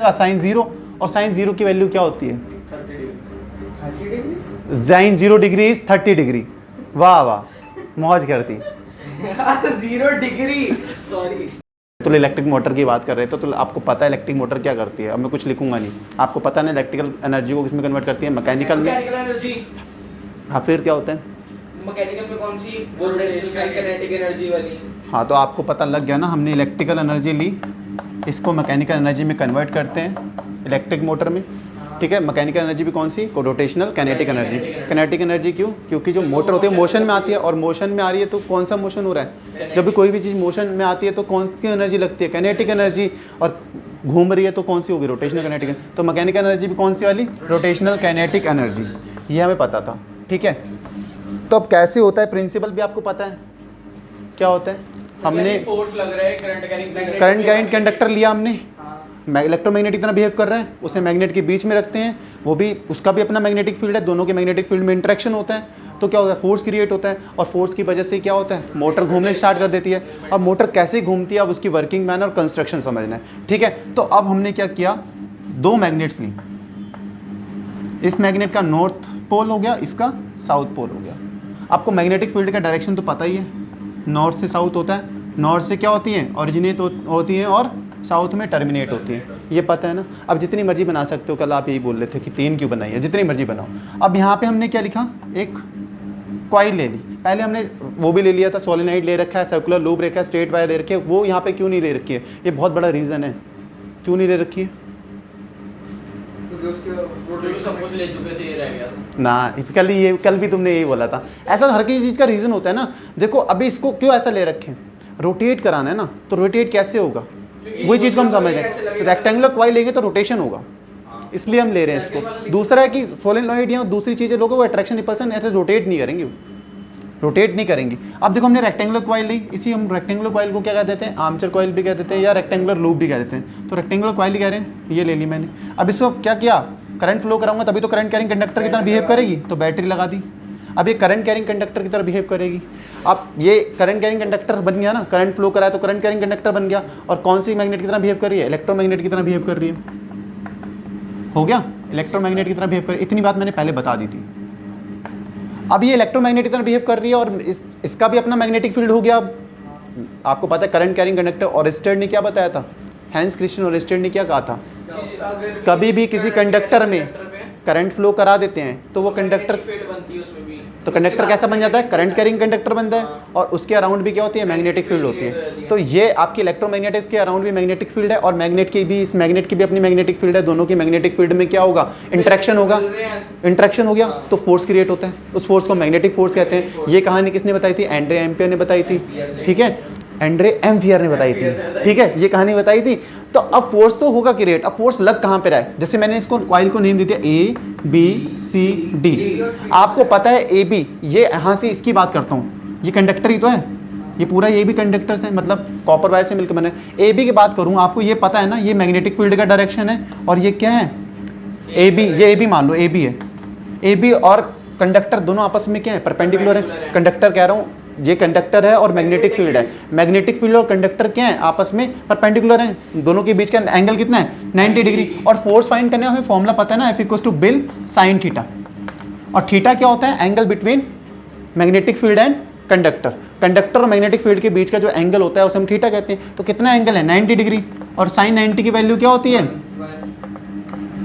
लगा साइन 0, और साइन 0 की वैल्यू क्या होती है? 30 degree. Sine 0 degree is 30 degree. वाह वाह, मौज करती। अच्छा 0 डिग्री, सॉरी। तो इलेक्ट्रिक मोटर की बात कर रहे थे, तो आपको पता है इलेक्ट्रिक मोटर क्या करती है? अब मैं कुछ लिखूंगा नहीं, आपको पता है इलेक्ट्रिकल एनर्जी को किसमें कन्वर्ट करती है? मैकेनिकल में। एनर्जी। हाँ, फिर क्या होता है? मैकेनिकल में कौन सी? रोटेशनल काइनेटिक एनर्जी वाली। हाँ, तो आपको पता लग गया ना, हमने इलेक्ट्रिकल एनर्जी ली, इसको मैकेनिकल एनर्जी में कन्वर्ट करते हैं इलेक्ट्रिक मोटर में। ठीक है, मैकेनिकल एनर्जी भी कौन सी? Rotational kinetic energy. Kinetic energy क्यों? क्योंकि जो मोटर होती है मोशन में आती है, और मोशन में आ रही है तो कौन सा मोशन हो रहा है? जब भी कोई भी चीज़ मोशन में आती है तो कौन सी एनर्जी लगती है? Kinetic energy. और घूम रही है तो कौन सी होगी? Rotational kinetic. तो मैकेनिकल एनर्जी भी कौन सी वाली? Rotational kinetic energy. ये हमें पता था। ठीक है, तो अब कैसे होता है प्रिंसिपल भी आपको पता है क्या होता है? हमने फोर्स लग रहा है, करंट कैरिंग कंडक्टर लिया हमने, इलेक्ट्रोमैग्नेटिक तरह बिहेव कर रहा है, उसे मैग्नेट के बीच में रखते हैं, वो भी उसका भी अपना मैग्नेटिक फील्ड है, दोनों के मैग्नेटिक फील्ड में इंटरेक्शन होता है, तो क्या होता है? फोर्स क्रिएट होता है, और फोर्स की वजह से क्या होता है? मोटर घूमने स्टार्ट कर देती है। अब मोटर कैसे घूमती है, अब उसकी वर्किंग मैनर और कंस्ट्रक्शन समझना है। ठीक है, तो अब हमने क्या किया, दो मैग्नेट्स ली, इस मैग्नेट का नॉर्थ पोल हो गया, इसका साउथ पोल हो गया। आपको मैग्नेटिक फील्ड का डायरेक्शन तो पता ही है, नॉर्थ से साउथ होता है, नॉर्थ से क्या होती है? ओरिजिनेट होती है, और साउथ में टर्मिनेट होती है, ये पता है ना। अब जितनी मर्जी बना सकते हो, कल आप यही बोल रहे थे कि 3 क्यों बनाई है, जितनी मर्जी बनाओ। अब यहाँ पे हमने क्या लिखा, एक कॉइल ले ली, पहले हमने वो भी ले लिया था, सोलेनाइड ले रखा है, सर्कुलर लूप रखा है, स्ट्रेट वायर ले रखी है, वो यहाँ पे क्यों नहीं ले रखी है? ये बहुत बड़ा रीज़न है क्यों नहीं ले रखी है ना। कल भी तुमने यही बोला था, ऐसा हर किसी चीज़ का रीज़न होता है ना। देखो अभी इसको क्यों ऐसा ले रखे हैं, रोटेट कराना है ना, तो रोटेट कैसे होगा वही चीज़ को हम समझ रहे हैं। रेक्टेंगुलर कॉइल लेंगे तो रोटेशन होगा, इसलिए हम ले रहे हैं इसको। दूसरा है कि सोलेनॉइड या दूसरी चीज़ें लोगों वो अट्रैक्शन रिपल्सन ऐसे रोटेट नहीं करेंगे, रोटेट नहीं करेंगी। अब देखो हमने रेक्टेंगुलर कॉइल ली, इसी हम रेक्टेंगुलर कॉइल को क्या कह देते हैं? आर्मचेयर कॉइल भी कह देते हैं, या रेक्टेंगुलर लूप भी कह देते हैं। तो रेक्टेंगुलर कॉइल ही कह रहे हैं, ये ले ली मैंने। अब इसको क्या किया, करंट फ्लो कराऊंगा तभी तो करंट कैरिंग कंडक्टर की तरह बिहेव करेगी, तो बैटरी लगा दी। अब ये करंट कैरिंग कंडक्टर की तरह बिहेव करेगी। अब ये करंट कैरिंग कंडक्टर बन गया ना, करंट फ्लो कराया तो करंट कैरिंग कंडक्टर बन गया। और कौन सी मैग्नेट की तरह बिहेव कर रही है? इलेक्ट्रोमैग्नेट की तरह बिहेव कर रही है। हो गया, इलेक्ट्रोमैग्नेट की तरह बिहेव कर रही है। इतनी बात मैंने पहले बता दी थी। अब ये इलेक्ट्रोमैग्नेट की तरह बिहेव कर रही है, और इसका भी अपना मैग्नेटिक फील्ड हो गया। अब आपको पता है करंट कैरिंग कंडक्टर, ऑरेस्टेड ने क्या बताया था? हैंस क्रिश्चियन ऑरेस्टेड ने क्या कहा था? कभी भी किसी कंडक्टर में करंट फ्लो करा देते हैं तो वो कंडक्टर, तो कंडक्टर कैसा बन जाता है? करंट कैरिंग कंडक्टर बनता है, और उसके अराउंड भी क्या होती है? मैग्नेटिक फील्ड होती है। तो ये आपकी इलेक्ट्रोमैग्नेटिक्स के अराउंड भी मैग्नेटिक फील्ड है, और मैग्नेट की भी, इस मैग्नेट की भी अपनी मैग्नेटिक फील्ड है। दोनों की मैग्नेटिक फील्ड में क्या होगा? इंटरेक्शन होगा। इंटरेक्शन हो गया तो फोर्स क्रिएट होता है, उस फोर्स को मैग्नेटिक फोर्स कहते हैं। ये कहानी किसने बताई थी? एंड्रे एम्पियर ने बताई थी। ठीक है, एंड्रे एम्पियर ने बताई थी। ठीक है, ये कहानी बताई थी। तो अब फोर्स तो होगा क्रिएट, अब फोर्स लग कहाँ पे रहा है? जैसे मैंने इसको कॉइल को नेम दे दिया ABCD। आपको पता है AB, ये यहाँ से इसकी बात करता हूँ, ये कंडक्टर ही तो है, ये पूरा ये भी कंडक्टर्स है, मतलब कॉपर वायर से मिलकर बना है। AB की बात करूँ, आपको ये पता है ना, ये मैग्नेटिक फील्ड का डायरेक्शन है, और ये क्या है? AB, ये AB मान लो AB है। AB और कंडक्टर दोनों आपस में क्या है? परपेंडिकुलर है। कंडक्टर कह रहा हूँ, ये कंडक्टर है और मैग्नेटिक फील्ड है। मैग्नेटिक फील्ड और कंडक्टर क्या है? आपस में परपेंडिकुलर हैं। दोनों के बीच का एंगल कितना है? 90 डिग्री। और फोर्स फाइंड करने का हमें फॉर्मूला पता है ना, F = बिल साइन थीटा। और थीटा क्या होता है? Angle between magnetic field and conductor. Conductor और मैग्नेटिक फील्ड के बीच का जो एंगल होता है उसे हम थीटा कहते हैं। तो कितना एंगल है? 90 डिग्री। और साइन 90 की वैल्यू क्या होती है?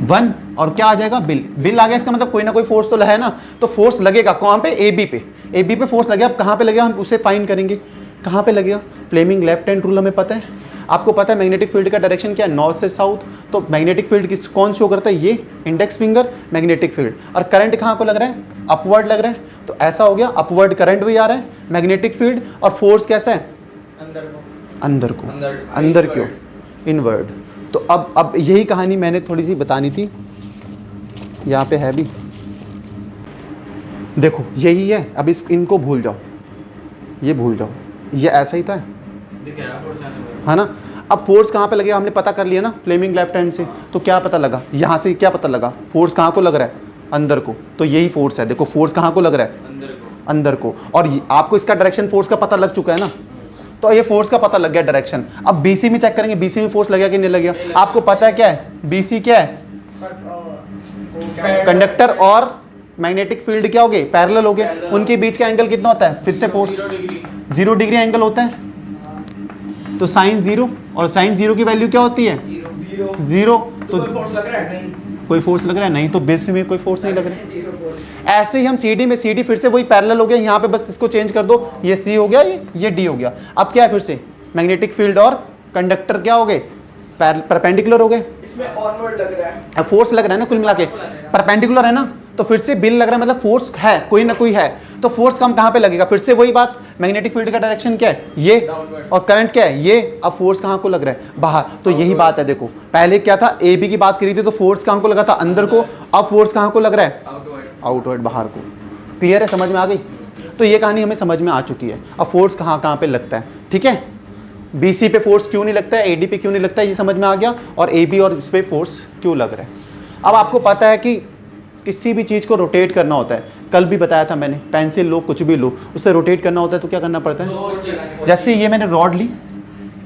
1। और क्या आ जाएगा? बिल। बिल आ गया, इसका मतलब कोई ना कोई फोर्स तो है ना। तो फोर्स लगेगा कहाँ पे? AB पे। AB पे फोर्स लगेगा। अब कहाँ पे लगेगा हम उसे फाइंड करेंगे। कहाँ पे लगेगा? फ्लेमिंग लेफ्ट हैंड रूल हमें पता है। आपको पता है मैग्नेटिक फील्ड का डायरेक्शन क्या है? नॉर्थ से साउथ। तो मैग्नेटिक फील्ड कौन शो करता है? ये इंडेक्स फिंगर, मैग्नेटिक फील्ड। और करंट कहाँ को लग रहा है? अपवर्ड लग रहा है। तो ऐसा हो गया, अपवर्ड करंट भी आ रहा है, मैग्नेटिक फील्ड। और फोर्स कैसा है? अंदर को। अंदर क्यों? इनवर्ड। तो अब यही कहानी मैंने थोड़ी सी बतानी थी, यहाँ पे है भी, देखो यही है। अब इनको भूल जाओ, ये भूल जाओ, ये ऐसा ही था, है ना। अब फोर्स कहाँ पे लगेगा हमने पता कर लिया ना, फ्लेमिंग लेफ्ट हैंड से। तो क्या पता लगा यहाँ से? क्या पता लगा? फोर्स कहाँ को लग रहा है? अंदर को। तो यही फोर्स है। देखो फोर्स कहाँ को लग रहा है? अंदर को। और आपको इसका डायरेक्शन फोर्स का पता लग चुका है ना। तो ये फोर्स का पता लग गया डायरेक्शन। अब बीसी में चेक करेंगे, बीसी में फोर्स लग गया कि नहीं लग गया। आपको पता है क्या है बीसी क्या है, कंडक्टर और मैग्नेटिक फील्ड क्या हो गए, पैरेलल हो गए, उनके बीच का एंगल कितना होता है, फिर से फोर्स 0 डिग्री एंगल होता है। तो साइन 0 और साइन 0 की वैल्यू क्या होती है 0। तो फोर्स लग रहा है नहीं, कोई फोर्स लग रहा है नहीं, तो बेस में कोई फोर्स नहीं लग रहा है। ऐसे ही हम CD में, CD फिर से वही पैरेलल हो गया, यहाँ पे बस इसको चेंज कर दो, ये C हो गया, ये D हो गया। अब क्या है फिर से मैग्नेटिक फील्ड और कंडक्टर क्या हो गए, परपेंडिकुलर हो गए। इसमें ऑनवर्ड लग रहा है, अब फोर्स लग रहा है ना, कुल मिला के परपेंडिकुलर है ना, तो फिर से बिल लग रहा है, मतलब फोर्स है, कोई ना कोई है। तो फोर्स कम कहाँ पे लगेगा, फिर से वही बात, मैग्नेटिक फील्ड का डायरेक्शन क्या है ये, और करंट क्या है ये। अब फोर्स कहाँ को लग रहा है, बाहर। तो यही बात है, देखो पहले क्या था, AB की बात करी थी तो फोर्स कहाँ को लगा था, अंदर को। अब फोर्स कहाँ को लग रहा है, आउटवर्ड, बाहर को। क्लियर है, समझ में आ गई। तो ये कहानी हमें समझ में आ चुकी है। अब फोर्स कहाँ कहाँ पे लगता है, ठीक है। BC पे फोर्स क्यों नहीं लगता है, AD पे क्यों नहीं लगता है, ये समझ में आ गया। और AB और इस पे फोर्स क्यों लग रहा है। अब आपको पता है कि किसी भी चीज़ को रोटेट करना होता है, कल भी बताया था मैंने, पेंसिल लो कुछ भी लो, उससे रोटेट करना होता है तो क्या करना पड़ता है। जैसे ये मैंने रॉड ली,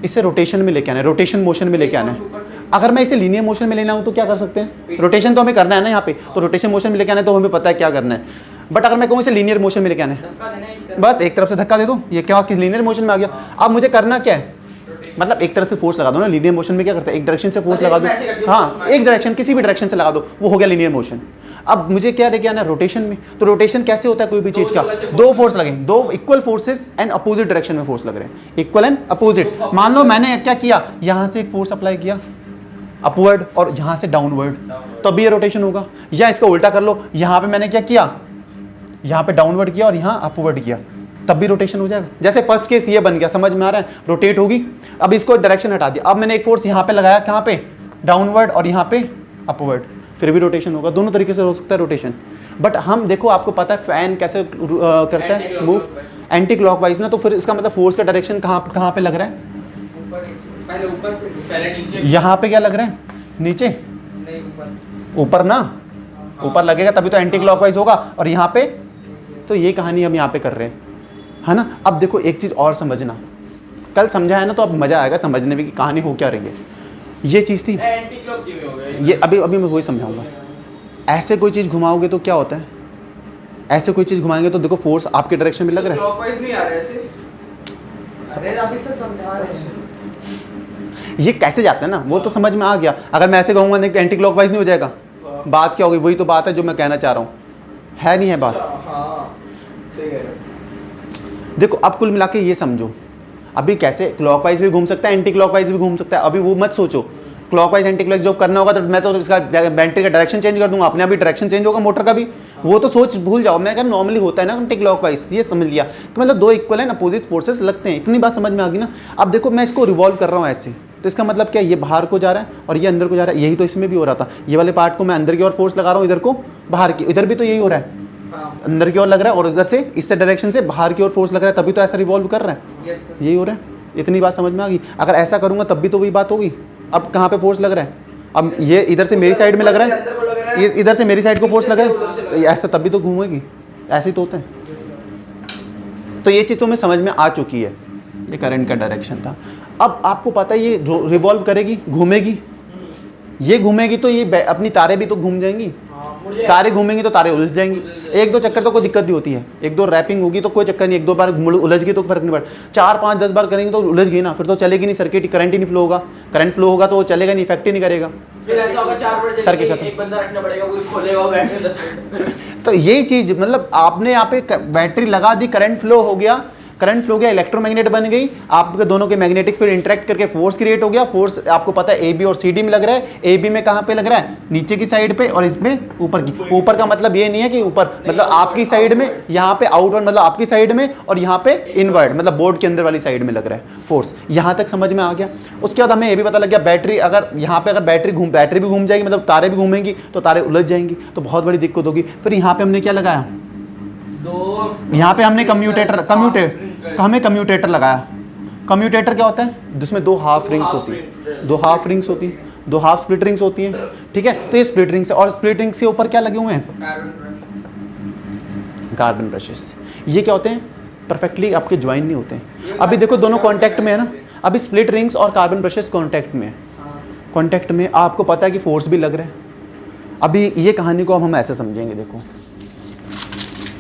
इसे रोटेशन में लेके आना है, रोटेशन मोशन में लेके आना है। अगर मैं इसे लीनियर मोशन में लेना हूँ तो क्या कर सकते हैं, रोटेशन तो हमें करना है ना यहाँ पे, तो रोटेशन मोशन में लेके आना है तो हमें पता है क्या करना है। बट अगर मैं कहूँ इसे लीनियर मोशन में लेके आना है, बस एक तरफ से धक्का दे दो, ये क्या लीनियर मोशन में आ गया। अब मुझे करना क्या है, मतलब एक तरफ से फोर्स लगा दो ना, लीनियर मोशन में क्या करते हैं, एक डायरेक्शन से फोर्स लगा दो, हाँ एक डायरेक्शन, किसी भी डायरेक्शन से लगा दो, वो हो गया लीनियर मोशन। अब मुझे क्या लेके आना है, रोटेशन में। तो रोटेशन कैसे होता है कोई भी चीज का, दो फोर्स लगे, दो equal forces and opposite direction में फोर्स लग रहे हैं, इक्वल एंड अपोजिट। मान लो मैंने क्या किया, यहाँ से एक फोर्स अप्लाई किया अपवर्ड और यहाँ से डाउनवर्ड, तो अभी ये रोटेशन होगा। या इसका उल्टा कर लो, यहाँ पे मैंने क्या किया, यहाँ पे डाउनवर्ड किया और यहाँ अपवर्ड किया, तब भी रोटेशन हो जाएगा। जैसे फर्स्ट केस ये बन गया, समझ में आ रहा है, रोटेट होगी। अब इसको डायरेक्शन हटा दिया, अब मैंने एक फोर्स यहाँ पे लगाया, कहाँ पे, डाउनवर्ड, और यहाँ पे अपवर्ड, फिर भी रोटेशन होगा। दोनों तरीके से हो सकता है रोटेशन। बट हम देखो, आपको पता है फैन कैसे करता है मूव, एंटी क्लॉकवाइज ना, तो फिर इसका मतलब फोर्स का डायरेक्शन कहाँ पे लग रहा है, पहले ऊपर पहले नीचे, यहाँ पे क्या लग रहा है, नीचे, नहीं ऊपर ना, ऊपर लगेगा तभी तो एंटी क्लॉकवाइज होगा, और यहाँ पे। तो ये कहानी हम यहाँ पे कर रहे हैं, है ना। अब देखो एक चीज़ और समझना, कल समझा है ना, तो अब मज़ा आएगा समझने में कि कहानी हो क्या रही है। ये चीज़ थी, एंटी क्लॉक क्यों हो गया ये अभी मैं वही समझाऊंगा। ऐसे कोई चीज़ घुमाओगे तो क्या होता है, ऐसे कोई चीज़ घुमाएंगे तो देखो फोर्स आपके डायरेक्शन में लग रहा है। क्लॉकवाइज नहीं आ रहा है ऐसे, अरे आप इससे समझा रहे हैं, ये कैसे जाता है ना, वो तो समझ में आ गया। अगर मैं ऐसे कहूँगा नहीं एंटी क्लॉकवाइज नहीं हो जाएगा, बात क्या होगी, वही तो बात है जो मैं कहना चाह रहा हूँ, है नहीं है बात। हाँ सही कह रहे हो। देखो अब कुल मिला के ये समझो, अभी कैसे क्लॉकवाइज भी घूम सकता है, एंटी क्लॉकवाइज भी घूम सकता है। अभी वो मत सोचो क्लॉकवाइज एंटी क्लॉकवाइज जो करना होगा तो मैं तो इसका बैटरी का डायरेक्शन चेंज कर दूंगा, अपने आप ही डायरेक्शन चेंज होगा मोटर का भी, वो तो सोच भूल जाओ। मैं कह नॉर्मली होता है ना एंटी क्लॉकवाइज, ये समझ लिया कि मतलब दो इक्वल एंड अपोजिट फोर्सेस लगते हैं, इतनी बात समझ में आ गई ना। अब देखो मैं इसको रिवॉल्व कर रहा हूँ ऐसे, तो इसका मतलब क्या है, ये बाहर को जा रहा है और ये अंदर को जा रहा है। यही तो इसमें भी हो रहा था, ये वाले पार्ट को मैं अंदर की ओर फोर्स लगा रहा हूँ, इधर को बाहर की, इधर भी तो यही हो रहा है, अंदर की ओर लग रहा है और इधर से इससे डायरेक्शन से बाहर की ओर फोर्स लग रहा है, तभी तो ऐसा रिवॉल्व कर रहा है, यही हो रहा है। इतनी बात समझ में आ गई। अगर ऐसा करूंगा तब भी तो वही बात होगी। अब कहाँ पे फोर्स लग रहा है, अब ये इधर से मेरी साइड में लग रहा है, ये इधर से मेरी साइड को फोर्स लग रहा है, ऐसा तब भी तो घूमेगी, ऐसे ही तो होता है। तो ये चीज़ तो हमें समझ में आ चुकी है, ये करंट का डायरेक्शन था। अब आपको पता है ये रिवॉल्व करेगी, घूमेगी, ये घूमेगी तो ये अपनी तारे भी तो घूम जाएंगी, तारे घूमेंगी तो तारे उलझ जाएंगी। एक दो चक्कर तो कोई दिक्कत नहीं होती है, एक दो रैपिंग होगी तो कोई चक्कर नहीं, एक दो बार उलझ गई तो फर्क नहीं पड़ता। 4 5 10 बार करेंगे तो उलझ गई ना, फिर तो चलेगी नहीं सर्किट, करंट ही नहीं फ्लो होगा, करंट फ्लो होगा तो वो चलेगा नहीं, इफेक्ट ही नहीं करेगा। फिर ऐसा होगा 4 बजे सर्किट खत्म, एक बंदा रखना पड़ेगा, पूरी खोलेगा और बैटरी 10 मिनट। तो यही चीज मतलब आपने यहाँ पे बैटरी लगा दी, करंट फ्लो हो गया, करंट फ्लो गया, इलेक्ट्रोमैग्नेट बन गई, आपके दोनों के मैग्नेटिक फील्ड इंटरेक्ट करके फोर्स क्रिएट हो गया। फोर्स आपको पता है AB और CD में लग रहा है, AB में कहाँ पे लग रहा है, नीचे की साइड पे, और इसमें ऊपर की। ऊपर का मतलब ये नहीं है कि ऊपर मतलब आपकी साइड में, यहाँ पे आउटवर्ड मतलब आपकी साइड में, और यहाँ पे इनवर्ड मतलब बोर्ड के अंदर वाली साइड में लग रहा है फोर्स। यहाँ तक समझ में आ गया। उसके बाद हमें ये भी पता लग गया बैटरी, अगर यहाँ पे अगर बैटरी भी घूम जाएगी, मतलब तारे भी घूमेंगी तो तारे उलझ जाएंगी, तो बहुत बड़ी दिक्कत होगी। फिर यहाँ पे हमने क्या लगाया, यहाँ पे हमने हमें कम्यूटेटर लगाया। कम्यूटेटर क्या होता है, जिसमें 2 हाफ रिंग्स होती है, 2 हाफ रिंग्स होती है, 2 हाफ स्प्लिट रिंग्स होती हैं, ठीक है। तो ये स्प्लिट रिंग्स है, और स्प्लिट रिंग्स के ऊपर क्या लगे हुए हैं, कार्बन ब्रशेस। ये क्या होते हैं, परफेक्टली आपके ज्वाइन नहीं होते हैं। अभी देखो दोनों कांटेक्ट में है ना, अभी स्प्लिट रिंग्स और कार्बन ब्रशेस कांटेक्ट में है, कांटेक्ट में आपको पता है कि फोर्स भी लग रहा है। अभी ये कहानी को अब हम ऐसे समझेंगे, देखो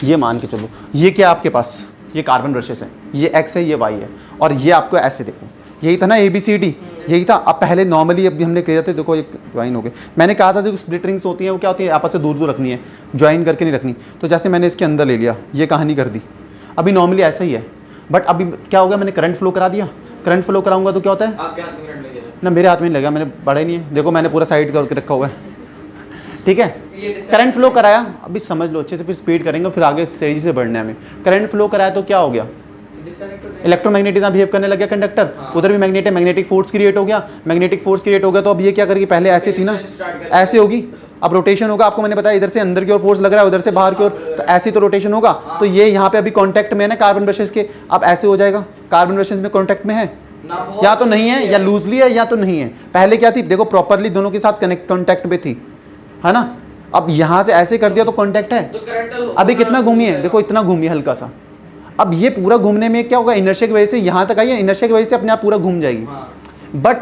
ये मान के चलो, ये क्या आपके पास, ये कार्बन ब्रशेस हैं, ये एक्स है, ये वाई है, और ये आपको ऐसे देखो, यही था ना ABCD, यही था। अब पहले नॉर्मली अभी हमने किया था, देखो एक ज्वाइन हो गए, मैंने कहा था देखो स्प्लिट रिंग्स होती हैं वो क्या होती है, आपस से दूर दूर रखनी है, ज्वाइन करके नहीं रखनी। तो जैसे मैंने इसके अंदर ले लिया, ये कहानी कर दी, अभी नॉर्मली ऐसा ही है, बट अभी क्या हो गया, मैंने करंट फ्लो करा दिया। करंट फ्लो कराऊंगा तो क्या होता है, आपके हाथ में करंट लगेगा ना मेरे हाथ में नहीं लगा, मैंने बड़ा ही नहीं है, देखो मैंने पूरा साइड करके रखा हुआ है, ठीक है। करंट फ्लो कराया, अभी समझ लो अच्छे से, फिर स्पीड करेंगे, फिर आगे तेजी से बढ़ना है हमें। करंट फ्लो कराया तो क्या हो गया, इलेक्ट्रोमैग्नेटिक बिहेव करने लग गया कंडक्टर, उधर भी मैग्नेटिक फोर्स क्रिएट हो गया, मैग्नेटिक फोर्स क्रिएट हो गया। तो अब ये क्या करेगी, पहले ऐसे थी ना, ऐसे होगी, अब रोटेशन होगा, आपको मैंने बताया इधर से अंदर की ओर फोर्स लग रहा है, उधर से बाहर की ओर, तो ऐसे तो रोटेशन होगा। तो ये यहाँ पे अभी कांटेक्ट में है ना कार्बन ब्रशेस के, अब ऐसे हो जाएगा, कार्बन ब्रशेस में कांटेक्ट में है या तो नहीं है, या लूजली है या तो नहीं है। पहले क्या थी, देखो प्रॉपरली दोनों के साथ कांटेक्ट में थी, है ना। अब यहाँ से ऐसे कर दिया तो कांटेक्ट है। अभी कितना घूमी है, देखो इतना घूमी हल्का सा, अब ये पूरा घूमने में क्या होगा, इनर्शिया की वजह से यहाँ तक आई है, इनर्शिया की वजह से अपने आप पूरा घूम जाएगी। बट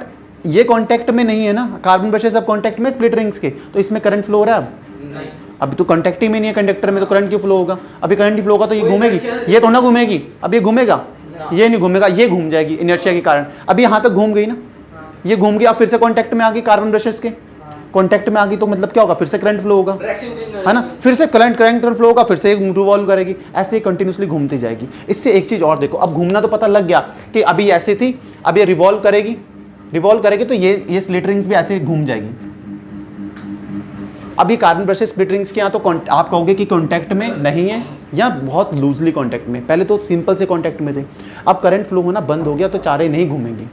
ये कांटेक्ट में नहीं है ना, कार्बन ब्रशेस अब कांटेक्ट में स्प्लिट रिंग्स के, तो इसमें करंट फ्लो हो रहा है अब अभी तो कांटेक्ट ही में नहीं है कंडक्टर में, तो करंट क्यों फ्लो होगा, अभी करंट फ्लो होगा तो ये घूमेगी, ये तो ना घूमेगी, अब ये घूमेगा, ये नहीं घूमेगा, ये घूम जाएगी इनर्शिया के कारण। अभी यहाँ तक घूम गई ना, ये घूम गई, अब फिर से कांटेक्ट में आ गई कार्बन ब्रशेस के, कांटेक्ट में आ गई तो मतलब क्या होगा, फिर से करंट फ्लो होगा, है ना, फिर से करंट फ्लो होगा, फिर से रिवॉल्व करेगी, ऐसे कंटिन्यूसली घूमती जाएगी। इससे एक चीज और देखो, अब घूमना तो पता लग गया कि अभी ऐसे थी, अब ये रिवॉल्व करेगी तो ये स्प्लिट रिंग्स भी ऐसे घूम जाएगी। अब ये कार्बन ब्रशेस स्प्लिट रिंग्स के यहाँ तो आप कहोगे कि कांटेक्ट में नहीं है या बहुत लूजली कांटेक्ट में, पहले तो सिंपल से कांटेक्ट में थे, अब करंट फ्लो होना बंद हो गया तो चारे नहीं घूमेंगी।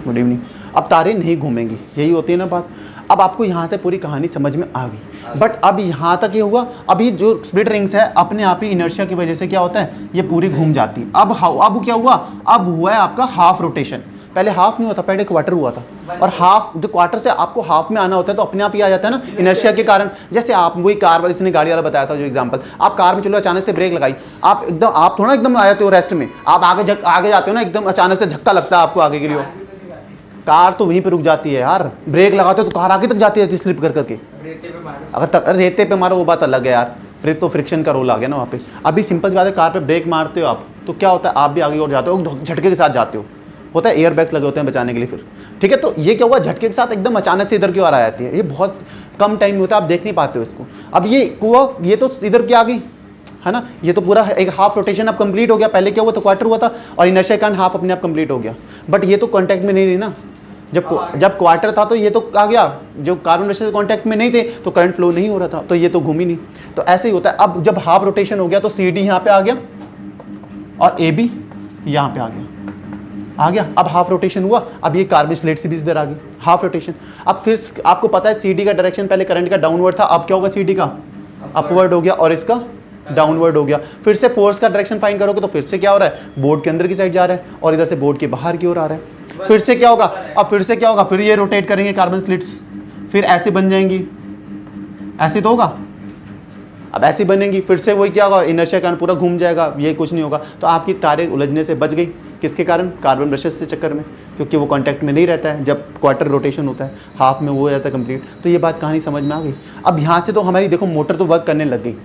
Good evening. अब तारे नहीं घूमेंगी, यही होती है ना बात। अब आपको यहाँ से पूरी कहानी समझ में आ गई, बट अब यहाँ तक ये हुआ, अभी जो स्प्लिट रिंग्स है अपने आप ही इनर्शिया की वजह से क्या होता है, ये पूरी घूम जाती है। अब क्या हुआ, अब हुआ है आपका हाफ रोटेशन, पहले हाफ नहीं होता, पहले क्वार्टर हुआ था, और हाफ जो क्वार्टर से आपको हाफ में आना होता है तो अपने आप ही आ जाता है ना इनर्शिया के कारण। जैसे आप वही कार वाले, इसने गाड़ी वाला बताया था जो एग्जांपल, आप कार में चलो, अचानक से ब्रेक लगाई, आप थोड़ा एकदम आ जाते हो रेस्ट में, आप आगे जाते हो ना, एकदम अचानक से झटका लगता है आपको आगे के लिए, कार तो वहीं पे रुक जाती है यार, ब्रेक लगाते हो तो कार आगे तक जाती है स्लिप कर करके, अगर रेते पे मारो वो बात अलग है यार, फिर तो फ्रिक्शन का रोल आ गया ना वहाँ पे। अभी सिंपल सी बात है, कार पे ब्रेक मारते हो आप तो क्या होता है, आप भी आगे और जाते हो, झटके के साथ जाते हो, होता है एयर बैग्स लगे होते हैं बचाने के लिए फिर, ठीक है। तो ये क्या हुआ, झटके के साथ एकदम अचानक से इधर की ओर आ जाती है, ये बहुत कम टाइम में होता है, आप देख नहीं पाते हो इसको। अब ये हुआ, ये तो इधर की आ गई, है ना, ये तो पूरा एक हाफ रोटेशन अब कंप्लीट हो गया, पहले क्या हुआ तो क्वार्टर हुआ था और इनर्शिया के कारण हाफ अपने आप कंप्लीट हो गया, बट ये तो कांटेक्ट में नहीं रही ना, जब क्वार्टर था तो ये तो आ गया, जो कार्बन ब्रशेस कांटेक्ट में नहीं थे तो करंट फ्लो नहीं हो रहा था, तो ये तो घूम ही नहीं। तो ऐसे ही होता है, अब जब हाफ रोटेशन हो गया तो CD यहाँ पे आ गया और AB यहाँ पे आ गया, अब हाफ रोटेशन हुआ, अब ये कार्बन स्लेट से भी इधर आ गई, हाफ रोटेशन। अब फिर आपको पता है CD का डायरेक्शन पहले करंट का डाउनवर्ड था, अब क्या होगा, CD का अपवर्ड हो गया और इसका डाउनवर्ड हो गया। फिर से फोर्स का डायरेक्शन फाइंड करोगे तो फिर से क्या हो रहा है, बोर्ड के अंदर की साइड जा रहा है और इधर से बोर्ड के बाहर की ओर आ रहा है। फिर से क्या होगा, फिर ये रोटेट करेंगे कार्बन स्लिट्स, फिर ऐसे बन जाएंगी, ऐसे तो होगा, अब ऐसे बनेंगी, फिर से वही क्या होगा, इनर्शिया के कारण पूरा घूम जाएगा, ये कुछ नहीं होगा। तो आपकी तारे उलझने से बच गई, किसके कारण, कार्बन ब्रशेस से चक्कर में, क्योंकि वो कांटेक्ट में नहीं रहता है, जब क्वार्टर रोटेशन होता है हाफ में वो हो जाता है कंप्लीट। तो ये बात कहानी समझ में आ गई। अब यहाँ से तो हमारी देखो मोटर तो वर्क करने लग गई,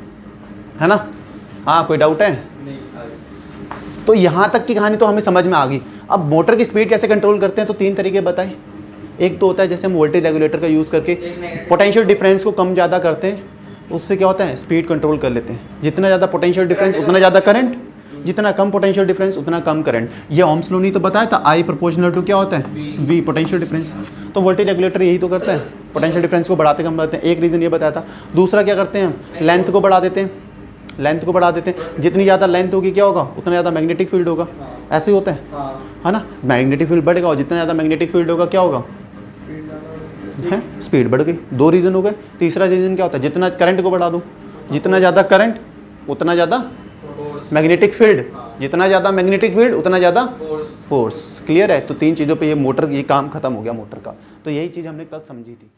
है ना, हाँ कोई डाउट है, तो यहाँ तक की कहानी तो हमें समझ में आ गई। अब मोटर की स्पीड कैसे कंट्रोल करते हैं, तो 3 तरीके बताए। एक तो होता है जैसे हम वोल्टेज रेगुलेटर का यूज़ करके पोटेंशियल डिफरेंस को कम ज़्यादा करते हैं, उससे क्या होता है, स्पीड कंट्रोल कर लेते हैं। जितना ज़्यादा पोटेंशियल डिफरेंस उतना ज़्यादा करंट, जितना कम पोटेंशियल डिफरेंस उतना कम करंट। ये ओम्स लॉ नहीं तो बताया था, I प्रोपोर्शनल टू क्या होता है, V पोटेंशियल डिफरेंस। तो वोल्टेज रेगुलेटर यही तो करता है, पोटेंशियल डिफरेंस को बढ़ाते कम बढ़ाते हैं, एक रीज़न ये बताया था। दूसरा क्या करते हैं, लेंथ को बढ़ा देते हैं, जितनी ज़्यादा लेंथ होगी क्या होगा, उतना ज़्यादा मैग्नेटिक फील्ड होगा, ऐसे ही होता है ना, मैग्नेटिक फील्ड बढ़ेगा और जितना ज़्यादा मैग्नेटिक फील्ड होगा क्या होगा, है स्पीड बढ़ गई। 2 रीज़न हो गए। तीसरा रीज़न क्या होता है, जितना करंट को बढ़ा दो, जितना ज़्यादा करंट उतना ज़्यादा मैग्नेटिक फील्ड, जितना ज़्यादा मैग्नेटिक फील्ड उतना ज़्यादा फोर्स। क्लियर है। तो 3 चीज़ों पे ये मोटर, ये काम खत्म हो गया मोटर का। तो यही चीज़ हमने कल समझी थी।